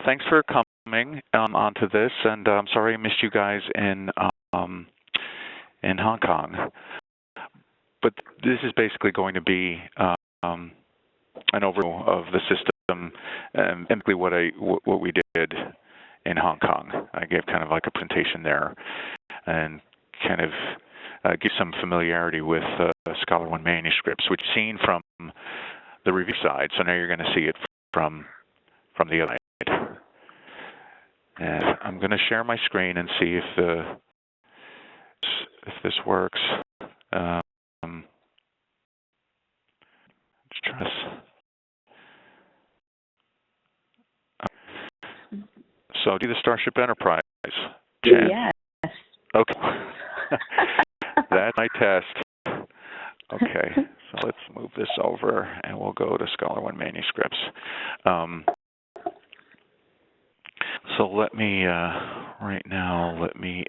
Thanks for coming onto this, and I'm sorry I missed you guys in Hong Kong. But this is basically going to be an overview of the system, and basically what we did in Hong Kong. I gave kind of like a presentation there, and kind of give some familiarity with Scholar One manuscripts, which you've seen from the review side. So now you're going to see it from the other side. And I'm going to share my screen and see if this works. Let's try this. So do the Starship Enterprise. Jen? Yes. Okay. That's my test. Okay, so let's move this over and we'll go to Scholar One manuscripts. So let me, right now, let me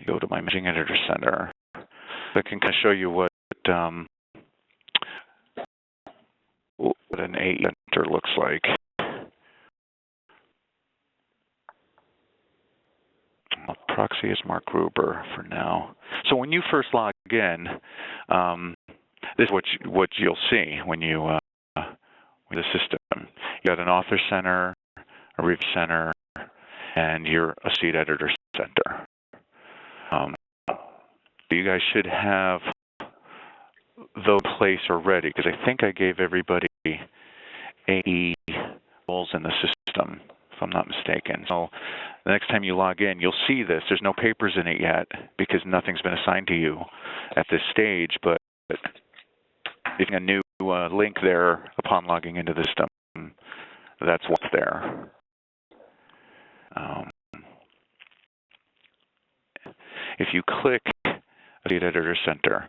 go to my Imaging Editor Center. I can kind of show you what an AE Center looks like. Proxy is Mark Gruber for now. So when you first log in, this is what you'll see when you with the system. You got an Author Center, a Review Center, and your Associate Editor Center. You guys should have those in place already, because I think I gave everybody AE roles in the system, if I'm not mistaken. So the next time you log in, you'll see this. There's no papers in it yet because nothing's been assigned to you at this stage, but getting a new link there upon logging into the system, that's what's there. If you click the Editor Center,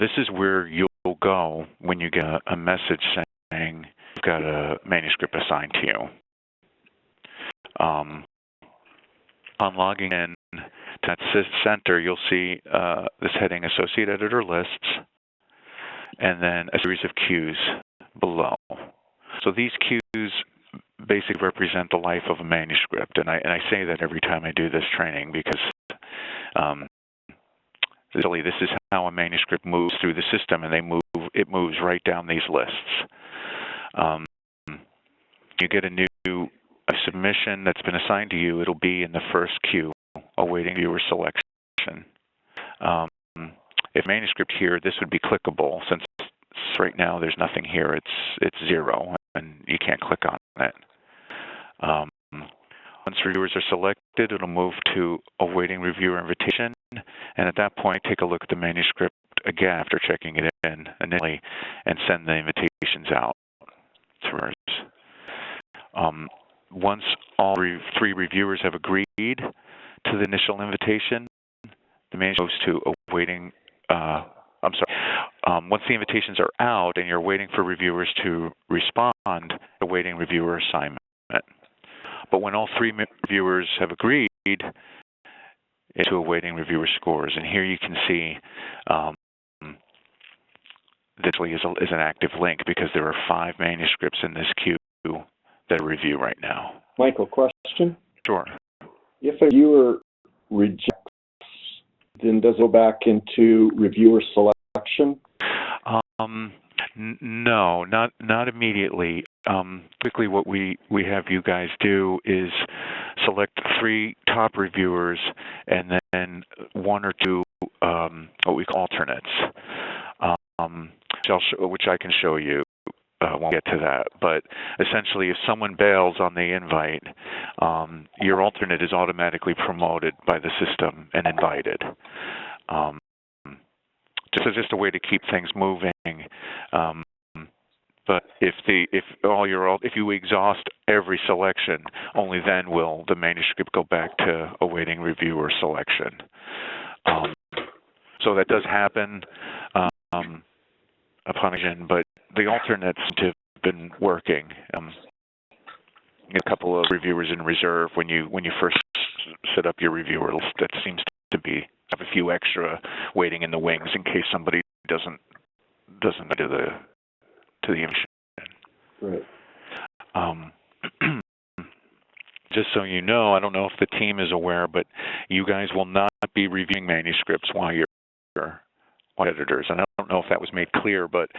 this is where you'll go when you get a message saying you've got a manuscript assigned to you. On logging in to that center, you'll see this heading, Associate Editor Lists, and then a series of queues below. So these queues basically represent the life of a manuscript, and I say that every time I do this training because really this is how a manuscript moves through the system, and it moves right down these lists. You get a new submission that's been assigned to you. It'll be in the first queue, awaiting viewer selection. If manuscript here, this would be clickable. Since right now there's nothing here, it's 0, and you can't click on it. Once reviewers are selected, it'll move to awaiting reviewer invitation, and at that point, take a look at the manuscript again after checking it in initially, and send the invitations out to us. Once all 3 reviewers have agreed to the initial invitation, the manuscript goes to awaiting. Once the invitations are out and you're waiting for reviewers to respond, awaiting reviewer assignment. But when all 3 reviewers have agreed, it's to awaiting reviewer scores. And here you can see this is an active link because there are 5 manuscripts in this queue that are review right now. Michael, question? Sure. If a reviewer rejects, then does it go back into reviewer selection? No, not immediately. Typically what we have you guys do is select 3 top reviewers and then 1 or 2 what we call alternates, which I can show you. Won't get to that, but essentially if someone bails on the invite, your alternate is automatically promoted by the system and invited. Just a way to keep things moving. But if you exhaust every selection, only then will the manuscript go back to awaiting reviewer selection. So that does happen upon occasion, but the alternates have been working. A couple of reviewers in reserve when you first set up your reviewer list. That seems to have a few extra waiting in the wings in case somebody doesn't do the invitation. Right. Um, just so you know, I don't know if the team is aware, but you guys will not be reviewing manuscripts while you're editors. And I don't know if that was made clear, but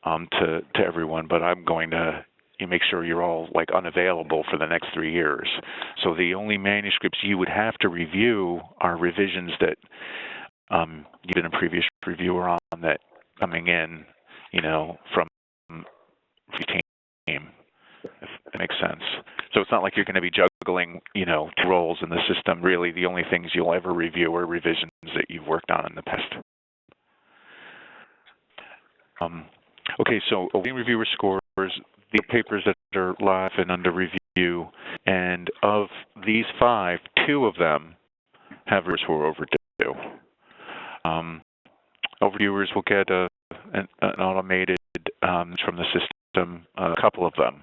to everyone. But I'm going to make sure you're all like unavailable for the next 3 years. So the only manuscripts you would have to review are revisions that you've been a previous reviewer on that coming in, from your team, if that makes sense. So it's not like you're going to be juggling, 2 roles in the system. Really, the only things you'll ever review are revisions that you've worked on in the past. Okay, so awaiting reviewer scores, the papers that are live and under review, and of these 5, 2 of them have reviewers who are overdue. Overviewers will get an automated from the system, a couple of them.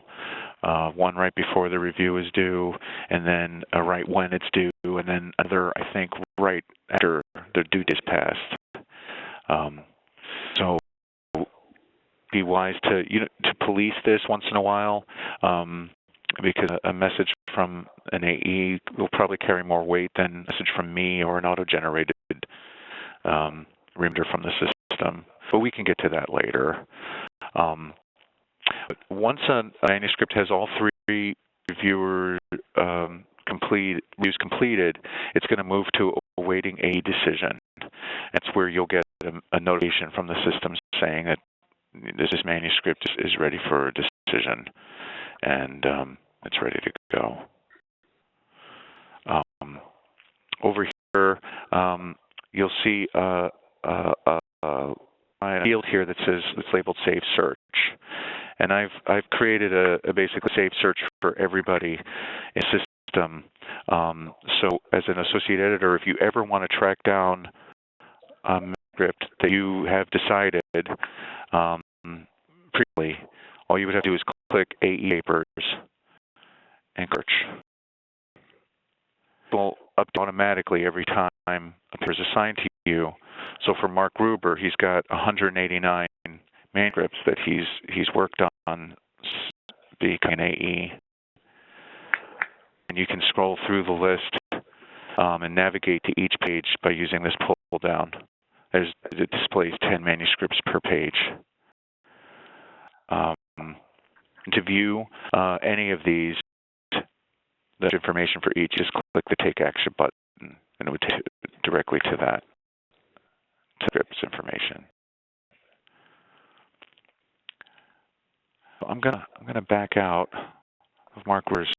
One right before the review is due, and then right when it's due, and then another, I think, right after the due date is passed. So be wise to to police this once in a while, because a message from an AE will probably carry more weight than a message from me or an auto-generated reminder from the system. But we can get to that later. Once a manuscript has all 3 reviewers reviews completed, it's going to move to awaiting a decision. That's where you'll get a notification from the system saying that this manuscript is ready for a decision, and it's ready to go. Over here, you'll see a field here that says it's labeled Save Search, and I've created a basically Save Search for everybody in the system. So as an associate editor, if you ever want to track down a manuscript that you have decided previously, all you would have to do is click AE Papers and search. It will update automatically every time a paper is assigned to you. So for Mark Gruber, he's got 189 manuscripts that he's worked on becoming an AE. And you can scroll through the list and navigate to each page by using this pull down. It displays 10 manuscripts per page. To view any of these, the information for each, just click the Take Action button, and it would take directly to that script's information. So I'm gonna back out of Mark Gruber's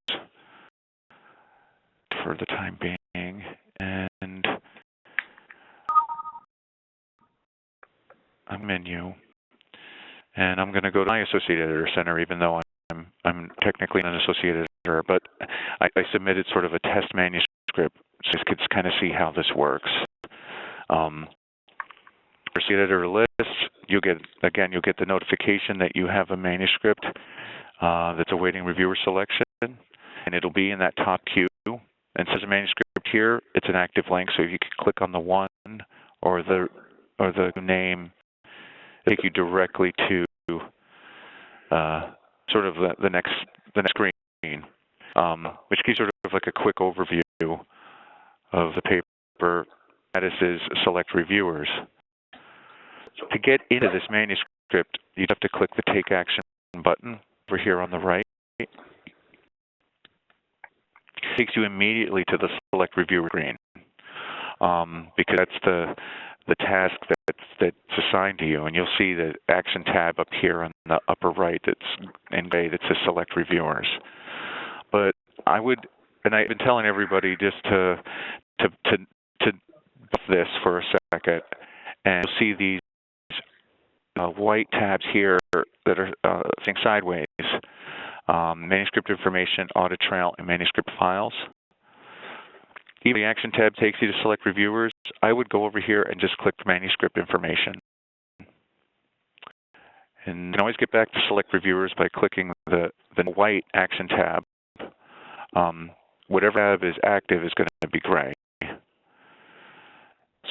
for the time being, and I'm menu, and I'm going to go to my Associate Editor Center, even though I'm technically an Associate Editor, but I submitted sort of a test manuscript so you could kind of see how this works. Associate Editor list, you'll get the notification that you have a manuscript that's awaiting reviewer selection, and it'll be in that top queue. And it says a manuscript here, it's an active link, so if you can click on the one or the name, it'll take you directly to sort of the next screen, which gives sort of like a quick overview of the paper. Status is select reviewers. To get into this manuscript, you'd have to click the Take Action button over here on the right. It takes you immediately to the Select Reviewer screen, because that's the task that's assigned to you. And you'll see the Action tab up here on the upper right that's in gray that says Select Reviewers. But I've been telling everybody just to this for a second, and you'll see these white tabs here that are sitting sideways: manuscript information, audit trail, and manuscript files. Even the Action tab takes you to Select Reviewers. I would go over here and just click manuscript information. And you can always get back to Select Reviewers by clicking the white Action tab. Whatever tab is active is going to be gray.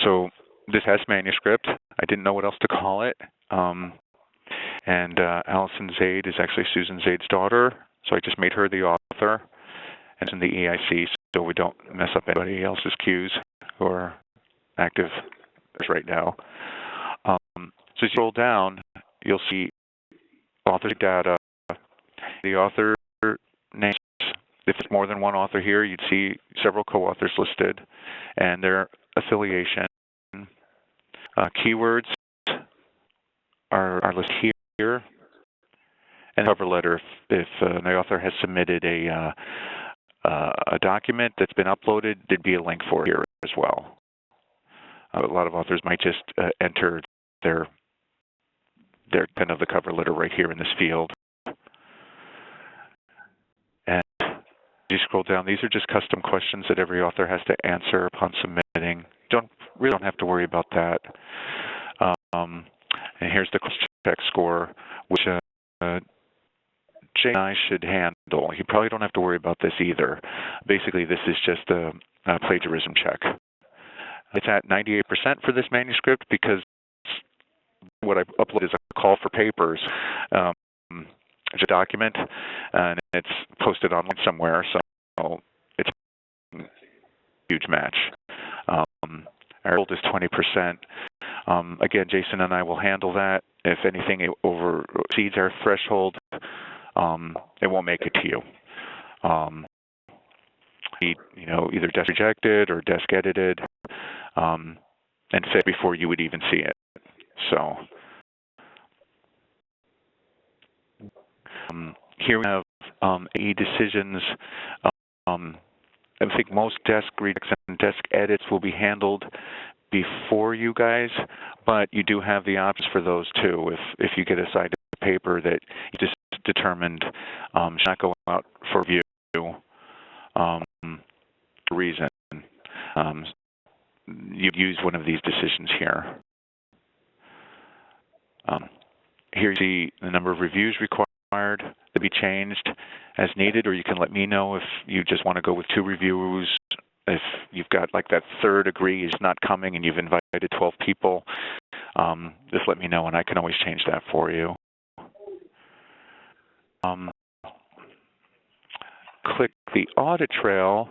So this has manuscript. I didn't know what else to call it. And Allison Zaid is actually Susan Zaid's daughter. So I just made her the author, and it's in the EIC, so we don't mess up anybody else's queues who are active right now. So as you scroll down, you'll see author data, the author names. If it's more than one author here, you'd see several co-authors listed and their affiliation. Keywords are listed here, and cover letter. If the author has submitted a document that's been uploaded, there'd be a link for it here as well. A lot of authors might just enter their kind of the cover letter right here in this field. And you scroll down, these are just custom questions that every author has to answer upon submitting. Really don't have to worry about that. And here's the check score, which Jay and I should handle. You probably don't have to worry about this either. Basically, this is just a plagiarism check. It's at 98% for this manuscript because what I upload is a call for papers. It's a document, and it's posted online somewhere, so it's a huge match. Our goal is 20%. Again, Jason and I will handle that. If anything exceeds our threshold, it won't make it to you. Either desk rejected or desk edited, and fit before you would even see it. So here we have decisions. I think most desk rejects and desk edits will be handled before you guys, but you do have the options for those too. If you get assigned a paper that you just determined should not go out for review reason, you'd use one of these decisions here. Here you see the number of reviews required to be changed as needed, or you can let me know if you just want to go with 2 reviews. If you've got like that third agree is not coming and you've invited 12 people, just let me know and I can always change that for you. Click the audit trail.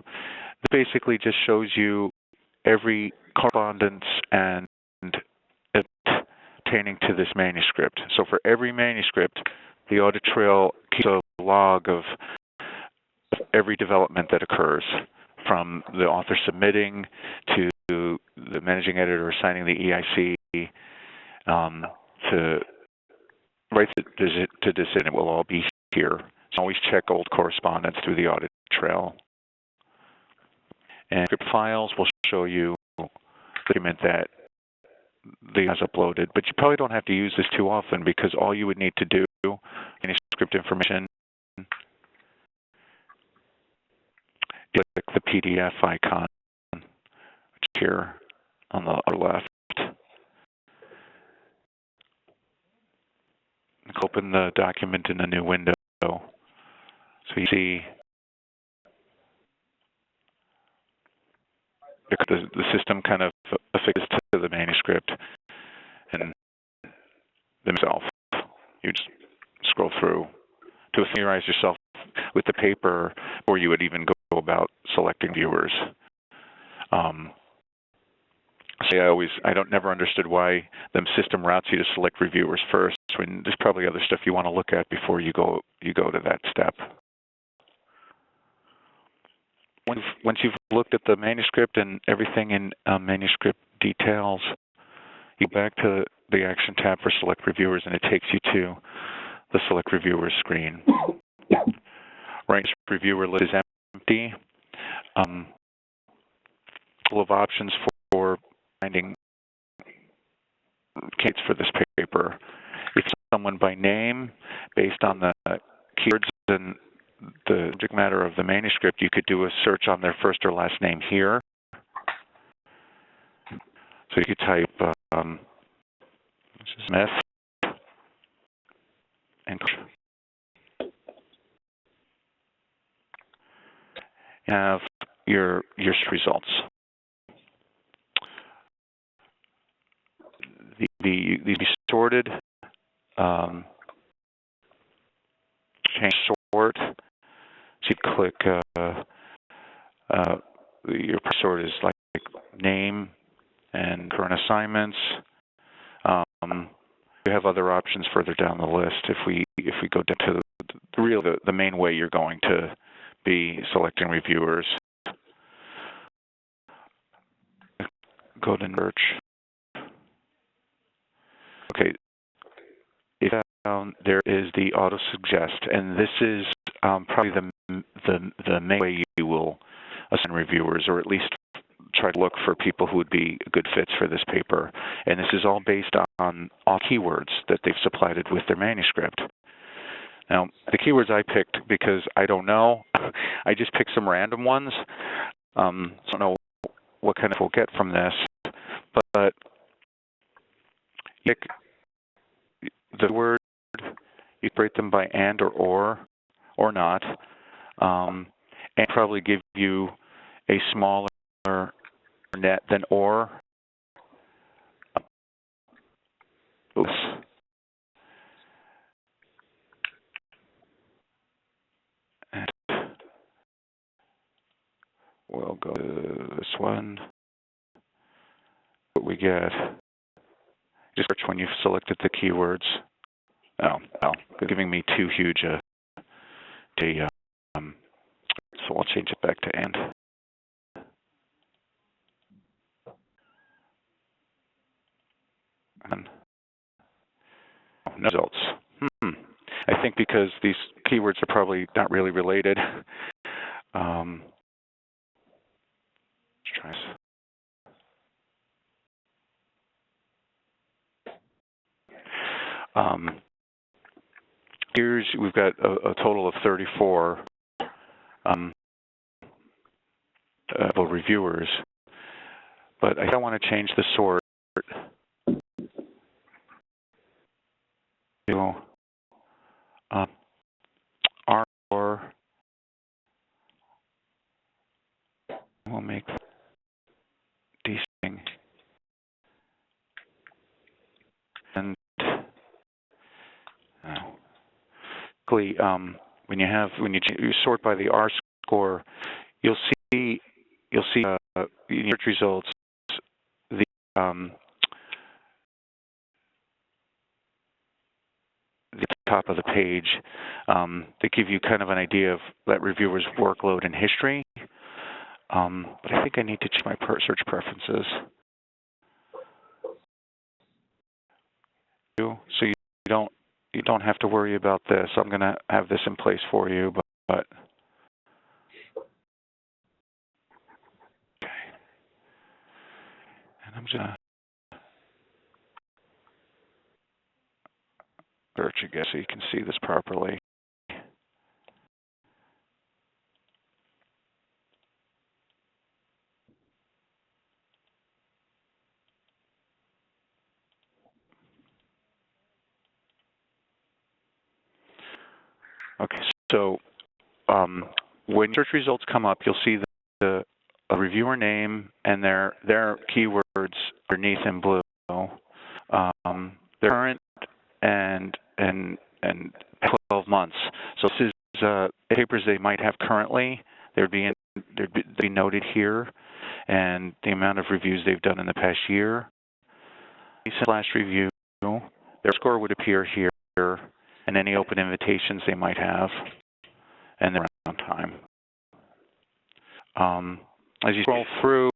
It basically just shows you every correspondence and pertaining to this manuscript. So for every manuscript, the audit trail keeps a log of every development that occurs, from the author submitting to the managing editor signing the EIC to right to decision. It will all be here. So always check old correspondence through the audit trail. And script files will show you the document that the has uploaded, but you probably don't have to use this too often because all you would need to do, manuscript information, click the PDF icon, which is here on the upper left. Open the document in a new window. So you see the system kind of affixes to the manuscript and themselves. You just scroll through to familiarize yourself with the paper before you would even go about selecting viewers. I never understood why the system routes you to select reviewers first when there's probably other stuff you want to look at before you go to that step. Once you've looked at the manuscript and everything in manuscript details, you go back to the Action tab for Select Reviewers, and it takes you to the Select Reviewers screen. Right, reviewer list is empty. Full of options for finding candidates for this paper. If someone by name, based on the keywords and the subject matter of the manuscript, you could do a search on their first or last name here. So you could type Smith and have your results. These be sorted, change sort, click your password is like name and current assignments. You have other options further down the list. If we go down to the main way you're going to be selecting reviewers, go to search. Okay, there is the auto suggest, and this is probably the main way you will assign reviewers, or at least try to look for people who would be good fits for this paper. And this is all based on all keywords that they've supplemented with their manuscript. Now, the keywords I picked, because I don't know, I just picked some random ones. I don't know what kind of we'll get from this, but pick the word, you rate them by and or not, and probably give you a smaller net than or. Oops. And we'll go to this one. What we get, just search when you've selected the keywords. Oh, giving me too huge a so I'll change it back to and. And no results. I think because these keywords are probably not really related. Let's try this. Here's, we've got a total of 34 reviewers, but I don't want to change the sort to R, or we'll make descending. And when you sort by the R score, you'll see in your search results the top of the page that give you kind of an idea of that reviewer's workload and history. But I think I need to check my search preferences. So you don't have to worry about this. I'm going to have this in place for you, but okay. And I'm just going to search again so you can see this properly. Okay, so when search results come up, you'll see the reviewer name and their keywords underneath in blue. Their current and 12 months. So this is papers they might have currently. They'd be noted here, and the amount of reviews they've done in the past year. Last review, their score would appear here, and any open invitations they might have, and their around time. As you scroll through,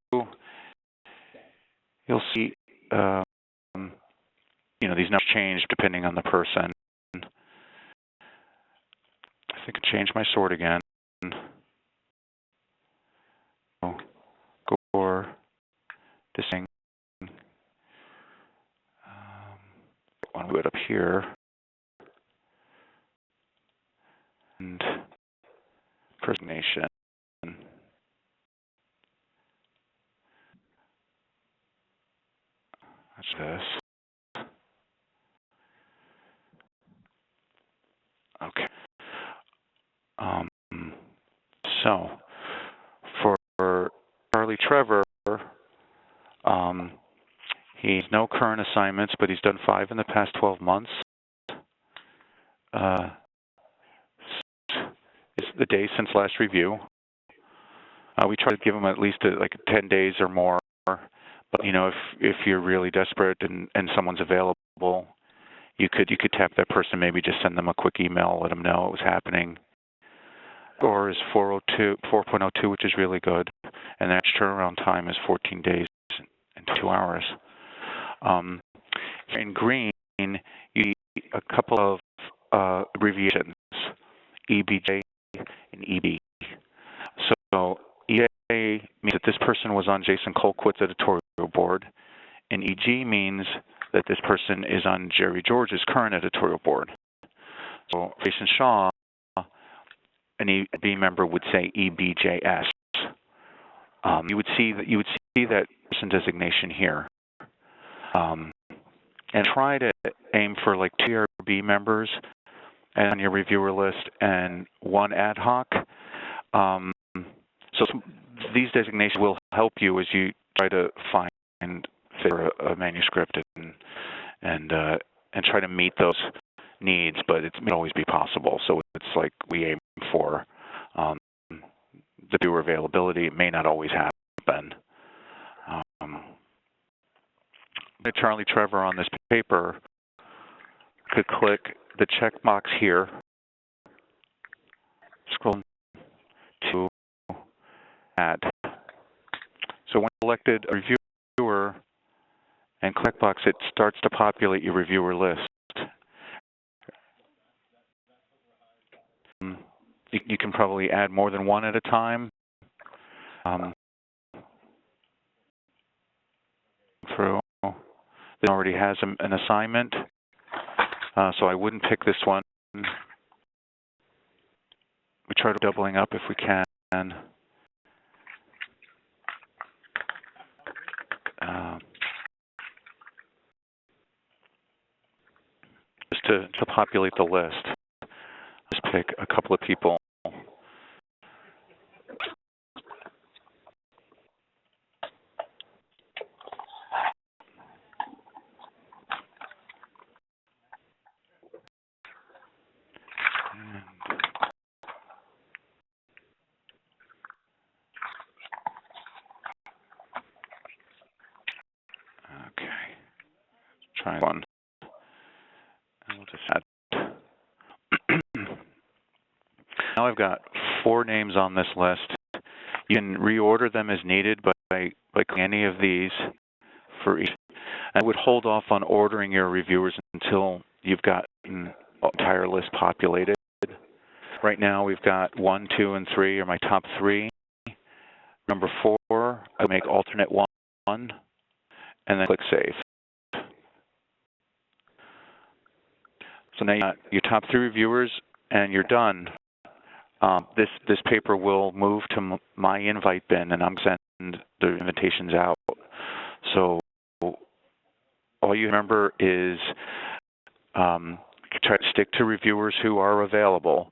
you'll see these numbers change depending on the person. I think I changed my sort again. Go for this thing. I want to do it up here. And impersonation. That's this. Okay. So for Charlie Trevor, he has no current assignments, but he's done 5 in the past 12 months. His the days since last review. We try to give them at least like 10 days or more. But if you're really desperate and someone's available, you could tap that person, maybe just send them a quick email, let them know it was happening. Or is 4.02, which is really good, and the turnaround time is 14 days and 2 hours. In green, you see a couple of abbreviations, EBJ and EB. So EJ means that this person was on Jason Colquitt's editorial board, and EG means that this person is on Jerry George's current editorial board. So Jason Shaw, an EB member would say EBJS. You would see that person designation here, and try to aim for like 2 ERB members on your reviewer list and 1 ad hoc. So these designations will help you as you try to find a manuscript and try to meet those needs, but it may always be possible. So it's like we aim for the viewer availability. It may not always happen. Charlie Trevor on this paper could click the check box here, scroll to add. So when selected a reviewer and click box, it starts to populate your reviewer list. You can probably add more than 1 at a time. It already has an assignment, so I wouldn't pick this one. We try to doubling up if we can. Just to populate the list, just pick a couple of people. Okay, try one. And we'll just add. Now I've got 4 names on this list. You can reorder them as needed by clicking any of these for each. I would hold off on ordering your reviewers until you've gotten the entire list populated. Right now we've got 1, 2, and 3 are my top 3. Number 4, I make alternate 1, and then click Save. So now you got your top 3 reviewers, and you're done. This paper will move to my invite bin, and I'm sending the invitations out. So all you remember is try to stick to reviewers who are available.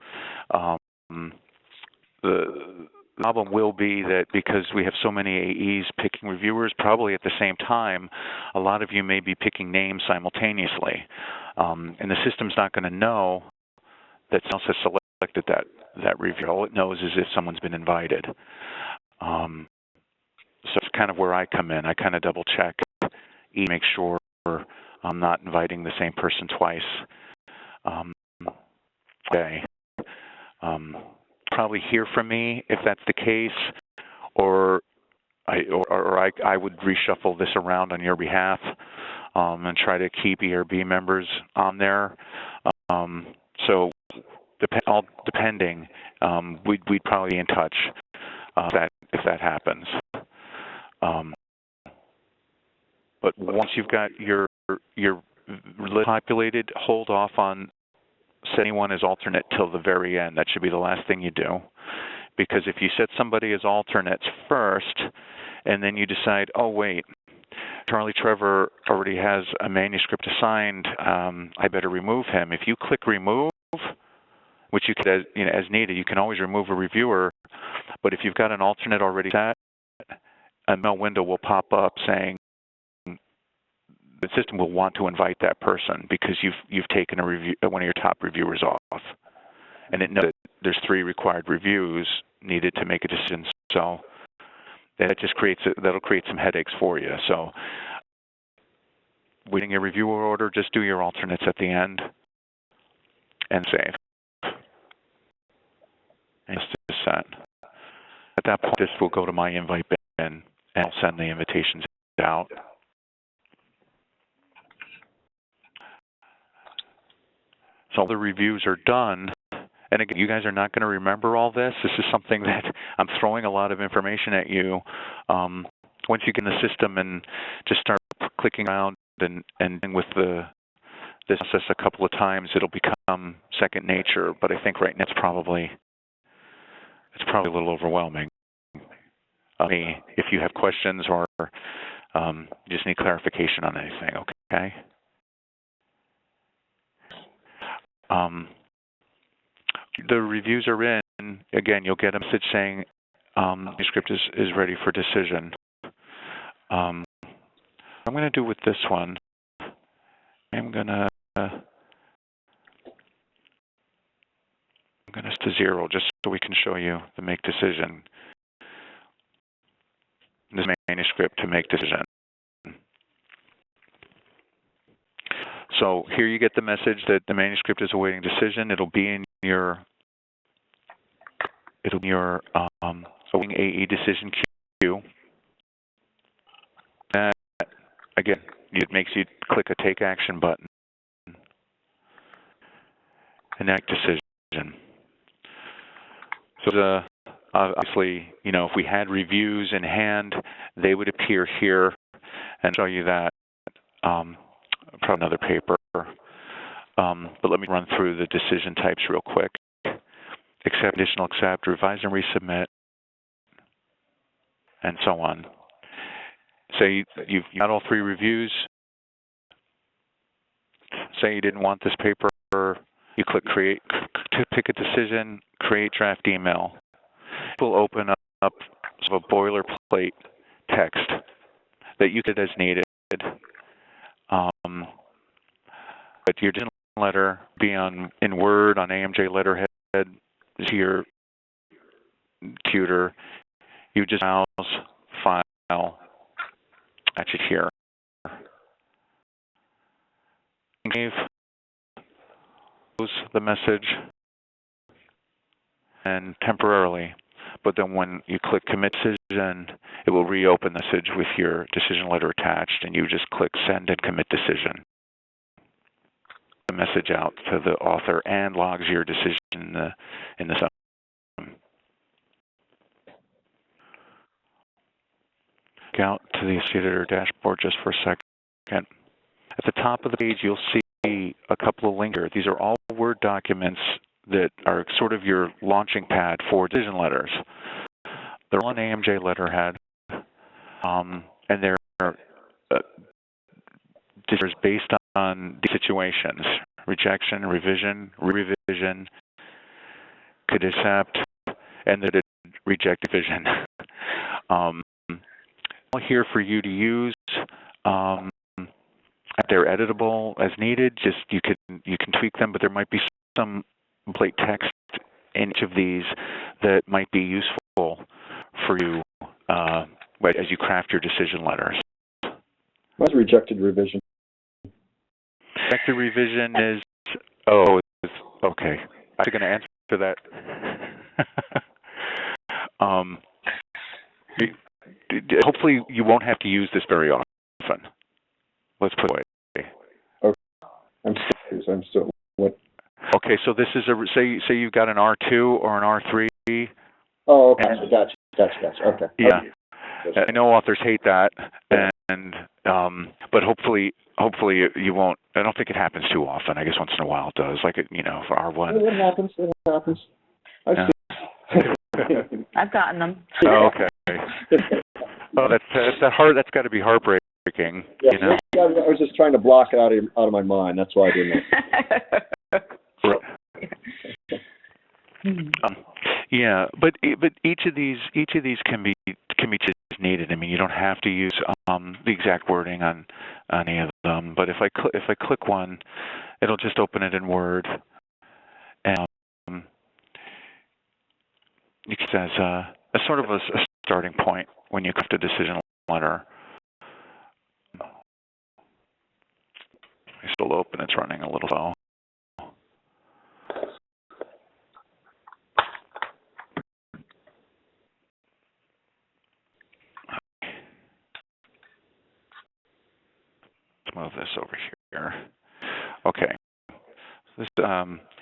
The problem will be that because we have so many AEs picking reviewers, probably at the same time, a lot of you may be picking names simultaneously. And the system's not going to know that someone else has selected that review. All it knows is if someone's been invited. So it's kind of where I come in. I kind of double check, make sure I'm not inviting the same person twice. Okay. Probably hear from me if that's the case, or I would reshuffle this around on your behalf and try to keep ERB members on there. So depending, we'd probably be in touch if that happens. But once you've got your list populated, hold off on setting anyone as alternate till the very end. That should be the last thing you do. Because if you set somebody as alternates first, and then you decide, oh wait, Charlie Trevor already has a manuscript assigned, I better remove him. If you click remove, which you could, as needed, you can always remove a reviewer. But if you've got an alternate already set, a mail window will pop up saying the system will want to invite that person because you've taken one of your top reviewers off. and it knows that there's 3 required reviews needed to make a decision. So that just that'll create some headaches for you. So waiting a review order, just do your alternates at the end and save. And just set. At that point, this will go to my invite bin and I'll send the invitations out. So all the reviews are done. And again, you guys are not going to remember all this. This is something that I'm throwing a lot of information at you. Once you get in the system and just start clicking around and with this process a couple of times, it'll become second nature. But I think right now it's probably a little overwhelming. If you have questions or just need clarification on anything, okay? The reviews are in. Again, you'll get a message saying the script is ready for decision. I'm going to do with this one. I'm going to to 0 just so we can show you the make decision. This manuscript to make decision. So here you get the message that the manuscript is awaiting decision. It'll be in your awaiting AE decision queue. Again, it makes you click a take action button and make decision. So obviously, if we had reviews in hand, they would appear here and show you that. Probably another paper. But let me run through the decision types real quick. Accept, conditional accept, revise and resubmit, and so on. Say you've got all 3 reviews. Say you didn't want this paper. You click create to pick a decision, create draft email. It will open up sort of a boilerplate text that you could as needed. But your decision letter be in Word on AMJ letterhead to your computer. You just browse, file, attach it here. Close the message and temporarily, but then when you click commit decision, it will reopen the message with your decision letter attached, and you just click send and commit decision. The message out to the author and logs your decision in the system. Go out to the editor dashboard just for a second. At the top of the page, you'll see a couple of links here. These are all Word documents that are sort of your launching pad for decision letters. They're on AMJ letterhead, and they're based on the situations: rejection, revision, revision, could accept, and the reject revision. Here for you to use. They're editable as needed. Just you can tweak them, but there might be some complete text in each of these that might be useful for you as you craft your decision letters. What's rejected revision? Rejected revision is okay. I'm going to answer that. Hopefully, you won't have to use this very often. Let's put it away. Okay. I'm still what? Okay, so this is say you've got an R2 or an R3. Oh, okay. Gotcha. Okay. Yeah. Okay. I know authors hate that, but hopefully you won't. I don't think it happens too often. I guess once in a while it does. Like for R1. It happens. I've gotten them. Oh, okay. Oh, that's hard. That's got to be heartbreaking. Yeah, I was just trying to block it out of my mind. That's why I didn't know. Yeah, but each of these can be just needed. I mean, you don't have to use the exact wording on any of them. But if I click one, it'll just open it in Word, and you can use as sort of a starting point when you craft a decision letter. It's still open. It's running a little slow. Let's move this over here. Okay. This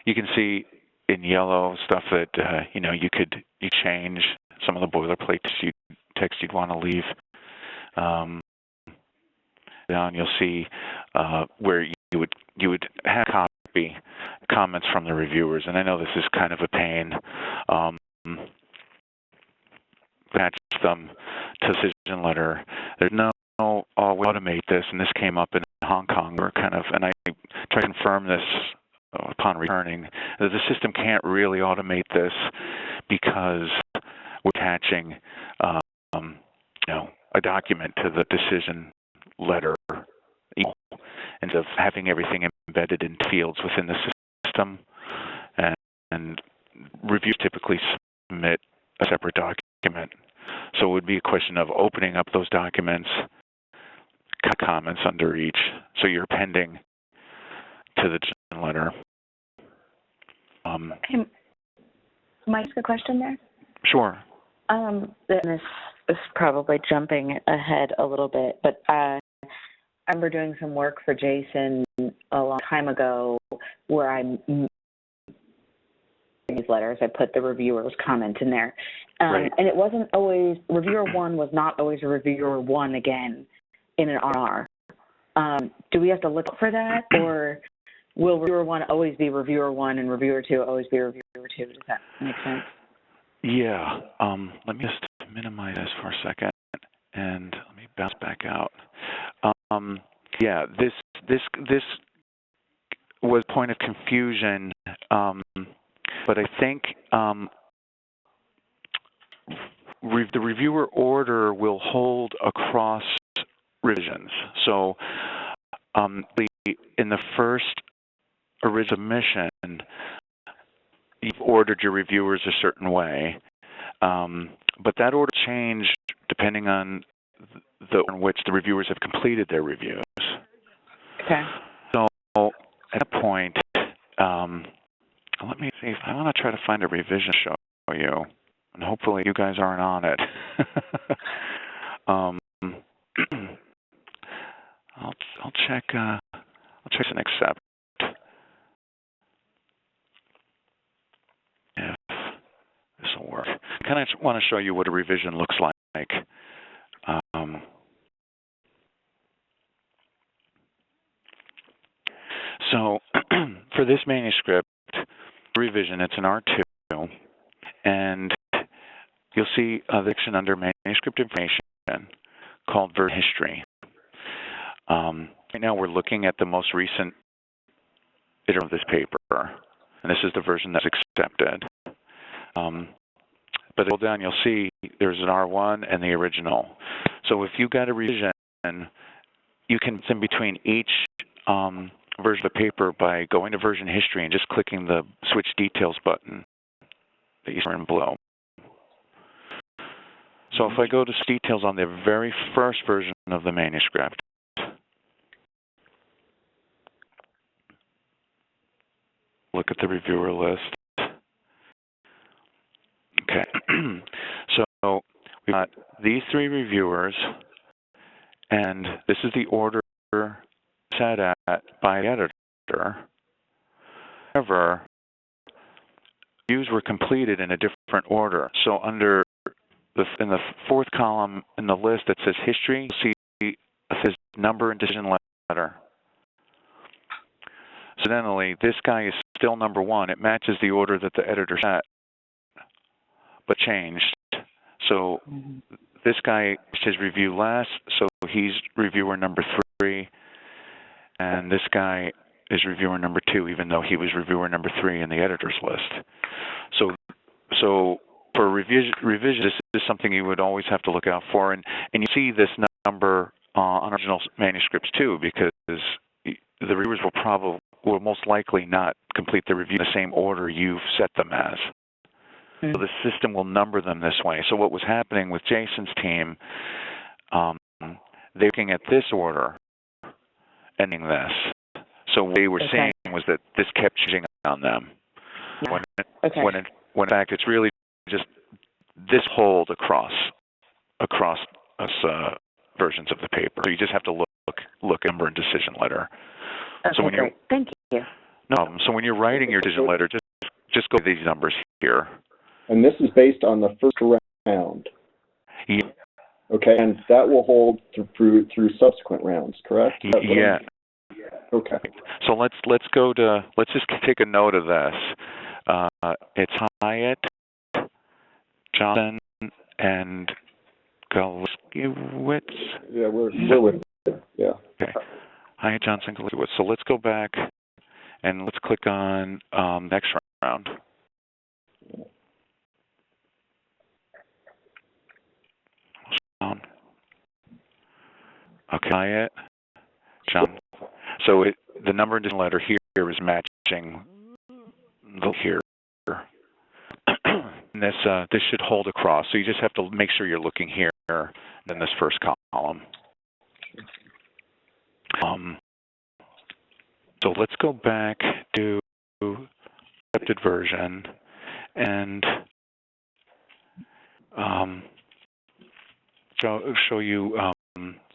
you can see in yellow stuff that you change some of the boilerplate text you'd want to leave. Down you'll see where you would have copy comments from the reviewers, and I know this is kind of a pain. Match them to the decision letter. There's no we automate this, and this came up in Hong Kong. And I tried to confirm this upon returning, that the system can't really automate this because we're attaching a document to the decision letter instead of having everything embedded in fields within the system. And reviews typically submit a separate document. So it would be a question of opening up those documents, comments under each, so you're appending to the decision letter. Can I ask a question there? Sure. This is probably jumping ahead a little bit, but I remember doing some work for Jason a long time ago where I these letters, I put the reviewer's comment in there. Right. And it wasn't always, reviewer one was not always a reviewer one again in an RR. Do we have to look for that, or will reviewer one always be reviewer one and reviewer two always be reviewer two? Does that make sense? Yeah. Let me just minimize this for a second, and let me bounce back out. Yeah, this was a point of confusion, but I think the reviewer order will hold across revisions. So in the first original submission, you've ordered your reviewers a certain way, but that order changed depending on the order in which the reviewers have completed their reviews. Okay. So at that point, let me see if I want to try to find a revision to show you, and hopefully you guys aren't on it. I'll check. I'll check and accept if this will work. Kind of want to show you what a revision looks like. So for this manuscript revision, it's an R2, and you'll see a section under manuscript information called version history. Right now we're looking at the most recent iteration of this paper, and this is the version that's accepted. But scroll down, you'll see there's an R1 and the original. So if you got a revision, you can in between each version of the paper by going to version history and just clicking the switch details button that you see in blue. So if I go to details on the very first version of the manuscript, look at the reviewer list. Okay, so we've got these three reviewers, and this is the order set at by the editor. However, reviews were completed in a different order. So under in the fourth column in the list that says history, you'll see it says number and decision letter. Incidentally, this guy is still number one. It matches the order that the editor set, but changed. So this guy his review last, so he's reviewer number 3, and this guy is reviewer number 2, even though he was reviewer number 3 in the editor's list. So for revision, this is something you would always have to look out for, and you see this number on original manuscripts too, because the reviewers will most likely not complete the review in the same order you've set them as. the system will number them this way. So what was happening with Jason's team, they're looking at this order, ending this. So what they were seeing was that this kept changing on them. Yeah. When in fact it's really just this hold across us versions of the paper. So you just have to look at number and decision letter. Okay, so when great. Thank you. No problem. So when you're writing your decision letter, just go to these numbers here. And this is based on the first round. Yeah. Okay, and that will hold through subsequent rounds, correct? Yeah. Okay. So let's just take a note of this. It's Hyatt, Johnson, and Galiskiewicz. Yeah, we're with it. Yeah. Okay. Hyatt, Johnson, Galiskiewicz. So let's go back and let's click on next round. Okay, Hyatt, John. So the number and letter here is matching the here. And this should hold across. So you just have to make sure you're looking here in this first column. So let's go back to accepted version and show you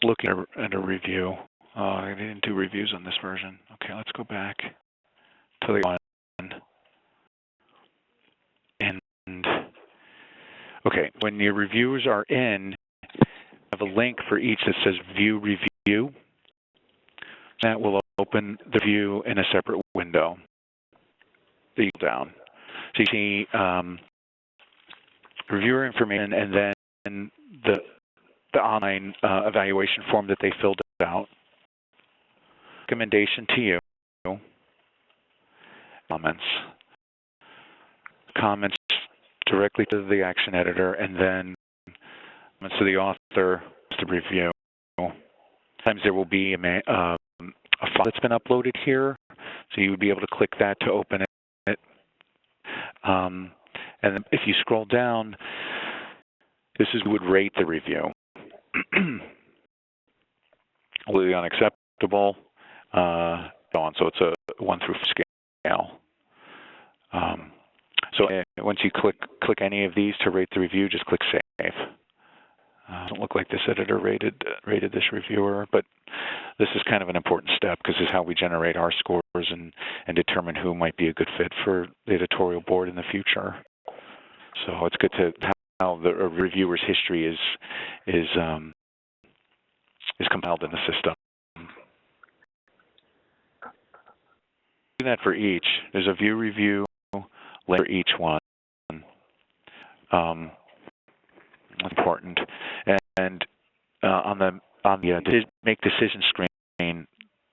looking at a review. I didn't do reviews on this version. Okay, let's go back to the one. And okay, when your reviewers are in, you have a link for each that says View Review. That will open the view in a separate window. Down. So you see reviewer information and then the online evaluation form that they filled out. Recommendation to you. Comments directly to the action editor, and then comments to the author to review. Sometimes there will be a file that's been uploaded here, so you would be able to click that to open it. And then if you scroll down, this is would rate the review. Completely unacceptable, so on. So it's a 1 through 4 scale. So once you click any of these to rate the review, just click Save. Doesn't look like this editor rated this reviewer, but this is kind of an important step because this is how we generate our scores and determine who might be a good fit for the editorial board in the future. So it's good to how the reviewer's history is compiled in the system. Do that for each. There's a view review for each one. Important. And on the make decision screen,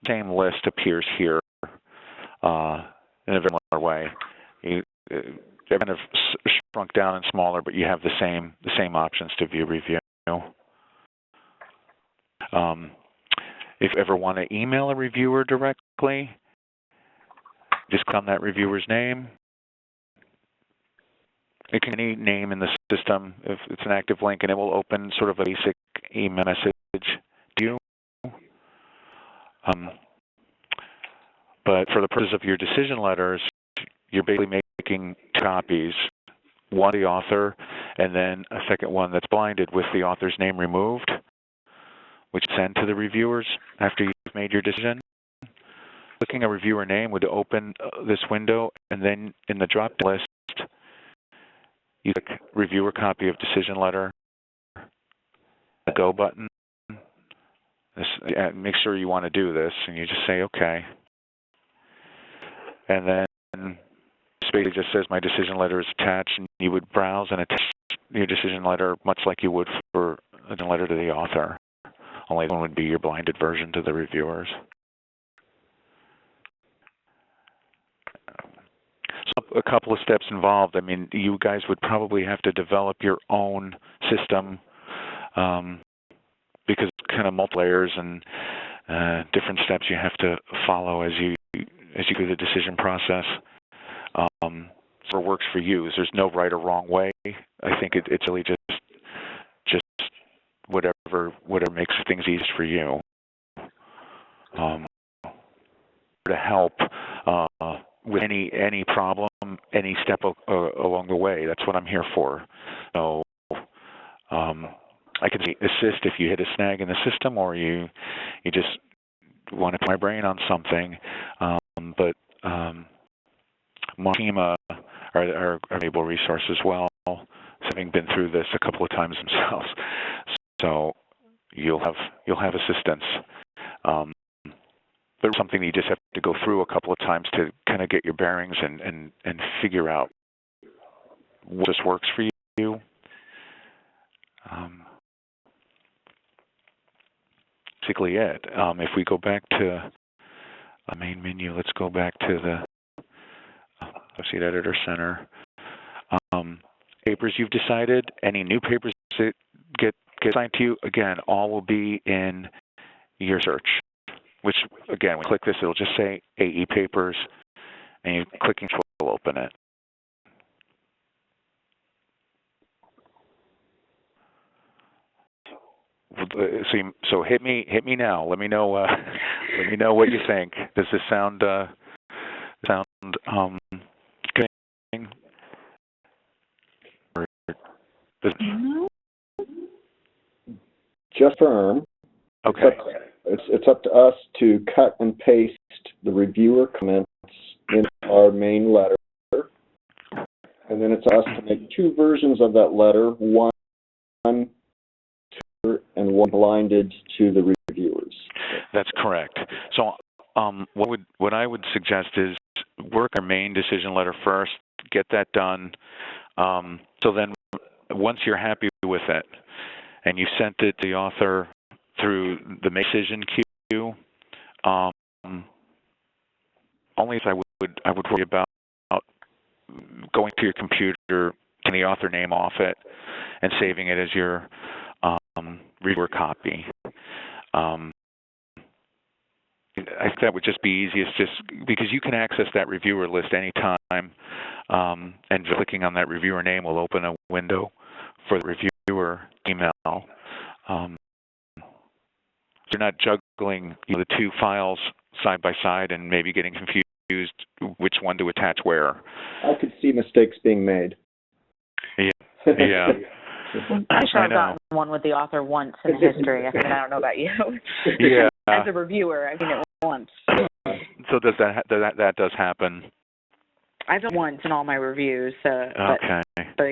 same list appears here in a very similar way. They're kind of shrunk down and smaller, but you have the same options to view review. If you ever want to email a reviewer directly, just click on that reviewer's name. It can be any name in the system if it's an active link, and it will open sort of a basic email message to you. But for the purpose of your decision letters, you're basically making 2 copies, one to the author, and then a second one that's blinded with the author's name removed, which you send to the reviewers after you've made your decision. Clicking a reviewer name would open this window, and then in the drop-down list, you click Reviewer Copy of Decision Letter, the Go button. Make sure you want to do this, and you just say OK. And then this basically just says my decision letter is attached, and you would browse and attach your decision letter much like you would for a letter to the author. Only one would be your blinded version to the reviewers. So a couple of steps involved. I mean, you guys would probably have to develop your own system because it's kind of multi-layers and different steps you have to follow as you do the decision process. whatever works for you. There's no right or wrong way. I think it's really just whatever makes things easiest for you. To help with any problem, any step along the way. That's what I'm here for. So I can assist if you hit a snag in the system, or you just want to put my brain on something. But my team are an able resource as well, having been through this a couple of times themselves. So you'll have assistance. But it's something that you just have to go through a couple of times to kind of get your bearings and figure out what just works for you. Basically it. If we go back to the main menu, let's go back to the Associate Editor Center. Papers you've decided, any new papers that get assigned to you, again, all will be in your search. Which, again, when you click this, it'll just say AE Papers, and you click and will open it. So hit me now. Let me know what you think. Does this sound good? Or Just firm. Okay. It's up to us to cut and paste the reviewer comments in our main letter, and then it's us to make two versions of that letter, one to and one blinded to the reviewers. That's correct. So what I would suggest is work our main decision letter first, get that done. So then once you're happy with it and you sent it to the author through the main decision queue, only if I would worry about going to your computer, taking the author name off it, and saving it as your reviewer copy. I think that would just be easiest, just because you can access that reviewer list anytime, and clicking on that reviewer name will open a window for the reviewer email. You're not juggling the two files side by side and maybe getting confused which one to attach where. I could see mistakes being made. Yeah. I'm sure I've gotten one with the author once in history. I don't know about you. Yeah. As a reviewer, I've seen it once. So that does happen? I've done once in all my reviews. But I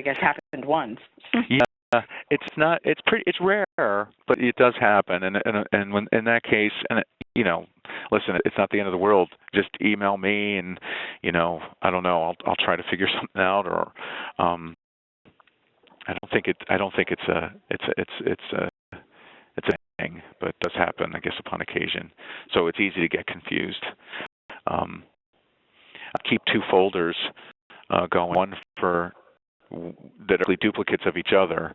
guess it happened once. Yeah. It's rare, but it does happen, and when in that case, and listen, it's not the end of the world. Just email me, and I don't know, I'll try to figure something out, or I don't think it's a thing, but it does happen, I guess, upon occasion. So it's easy to get confused. I keep two folders going, one for that are duplicates of each other,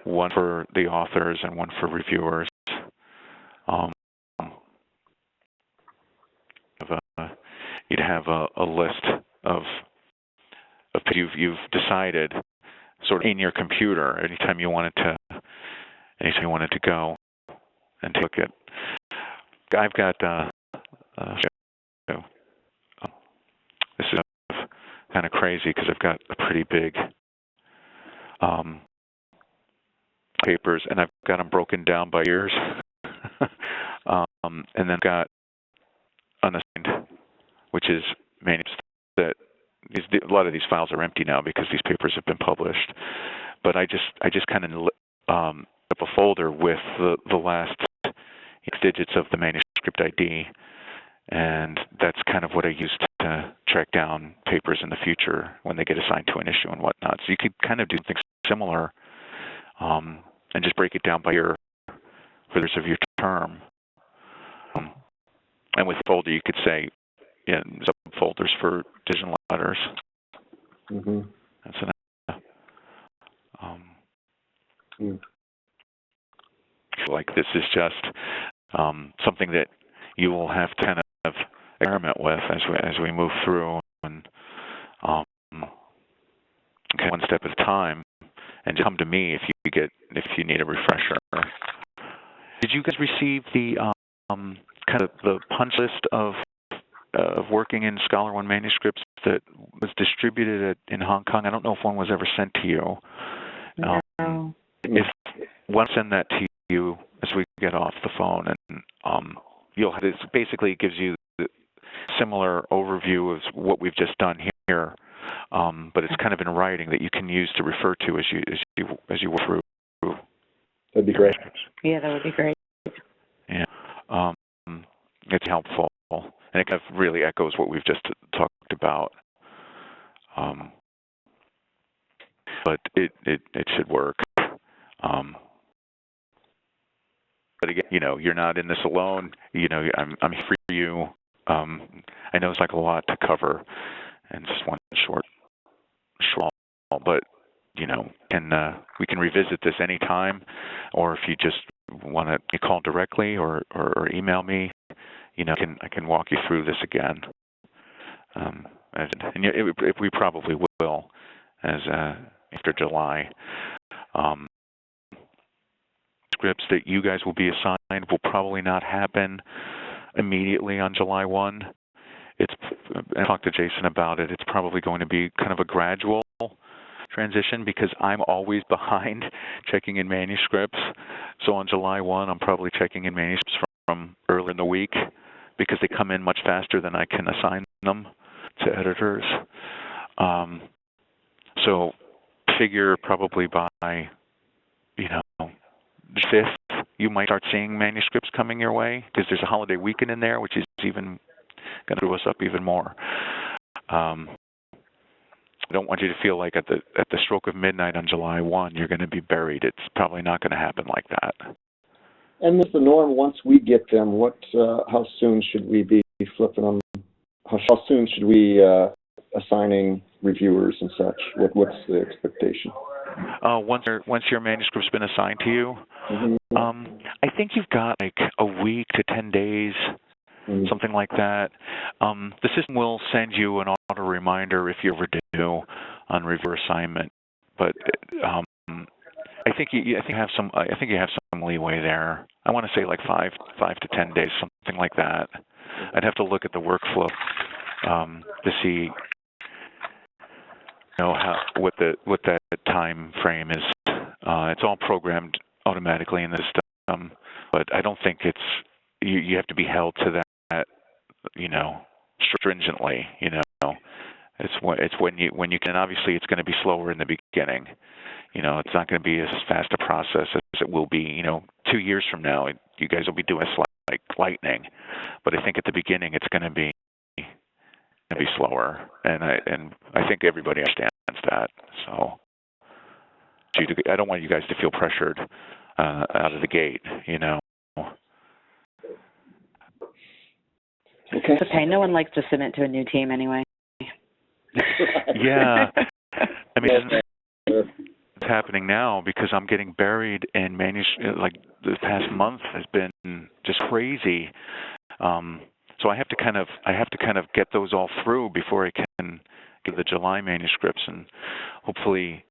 one for the authors and one for reviewers. You'd have a list of you've decided sort of in your computer anytime you wanted to go and take it. I've got this is kind of crazy because I've got a pretty big papers, and I've got them broken down by years, and then got unassigned, which is manuscripts that a lot of these files are empty now because these papers have been published. But I just kind of up a folder with the last 6 digits of the manuscript ID, and that's kind of what I use to track down papers in the future when they get assigned to an issue and whatnot. So you could kind of do something similar, and just break it down by year for the rest of your term. And with the folder, you could say, subfolders for decision letters. Mm-hmm. That's enough. Like this is just something that you will have to kind of experiment with as we move through, and one step at a time, and just come to me if you need a refresher. Did you guys receive the kind of the punch list of working in Scholar One manuscripts that was distributed in Hong Kong? I don't know if one was ever sent to you. No. If one send that to you as we get off the phone, and you'll have this, basically it gives you the similar overview of what we've just done here, but it's kind of in writing that you can use to refer to as you work through. That'd be great. Yeah, that would be great. Yeah, it's helpful, and it kind of really echoes what we've just talked about. But it should work. But again, you're not in this alone. I'm here for you. I know it's like a lot to cover, and just one short, but we can revisit this anytime, or if you just want to call directly or email me, I can walk you through this again. We probably will, as after July. Scripts that you guys will be assigned will probably not happen immediately on July 1. I talked to Jason about it. It's probably going to be kind of a gradual transition because I'm always behind checking in manuscripts. So on July 1, I'm probably checking in manuscripts from earlier in the week because they come in much faster than I can assign them to editors. So figure probably by, the 5th, you might start seeing manuscripts coming your way because there's a holiday weekend in there, which is even going to throw us up even more. I don't want you to feel like at the stroke of midnight on July 1, you're going to be buried. It's probably not going to happen like that. And with the norm, once we get them, how soon should we be flipping them? How soon should we assigning reviewers and such? What's the expectation? Once your manuscript's been assigned to you, I think you've got like a week to 10 days, something like that. The system will send you an auto reminder if you're overdue on review assignment, but I think you have some leeway there. I want to say like 5 to 10 days, something like that. I'd have to look at the workflow to see what that time frame is. It's all programmed automatically in the system, but I don't think you have to be held to that stringently. It's when you can. Obviously, it's going to be slower in the beginning. It's not going to be as fast a process as it will be. 2 years from now, you guys will be doing this like lightning. But I think at the beginning, it's going to be slower, and I think everybody understands that. So I don't want you guys to feel pressured out of the gate. Okay. It's okay. No one likes to submit to a new team anyway. Yeah. I mean, it's happening now because I'm getting buried in manuscript. Like the past month has been just crazy. So I have to kind of get those all through before I can get the July manuscripts, and hopefully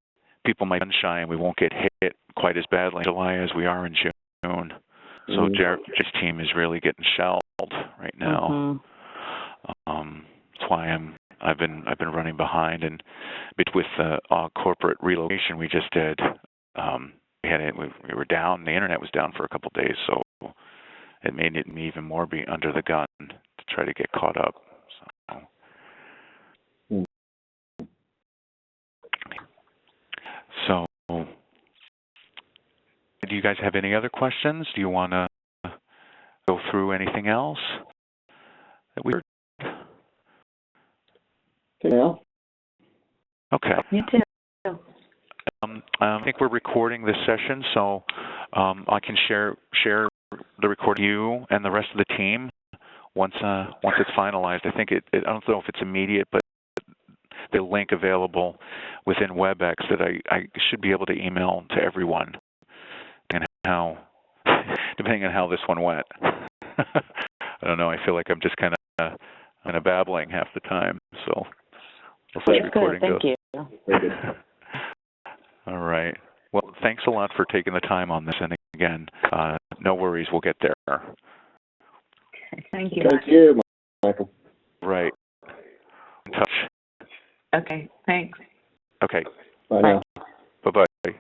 people might be shy and we won't get hit quite as badly in July as we are in June. So Jerry's team is really getting shelled right now. That's why I've been running behind, and with the corporate relocation we just did, we were down. The internet was down for a couple of days, so it made me even more be under the gun to try to get caught up. So, do you guys have any other questions? Do you want to go through anything else that we heard? No. Okay. Me too. I think we're recording this session, so I can share the recording with you and the rest of the team once it's finalized. I think I don't know if it's immediate, but the link available within WebEx that I should be able to email to everyone, depending on how this one went. I don't know. I feel like I'm just kind of babbling half the time. So That's good. Thank you. All right. Well, thanks a lot for taking the time on this. And again, no worries, we'll get there. Thank you. Thank you, Michael. Right. In touch. Okay, thanks. Okay. Bye Bye. now. Bye-bye.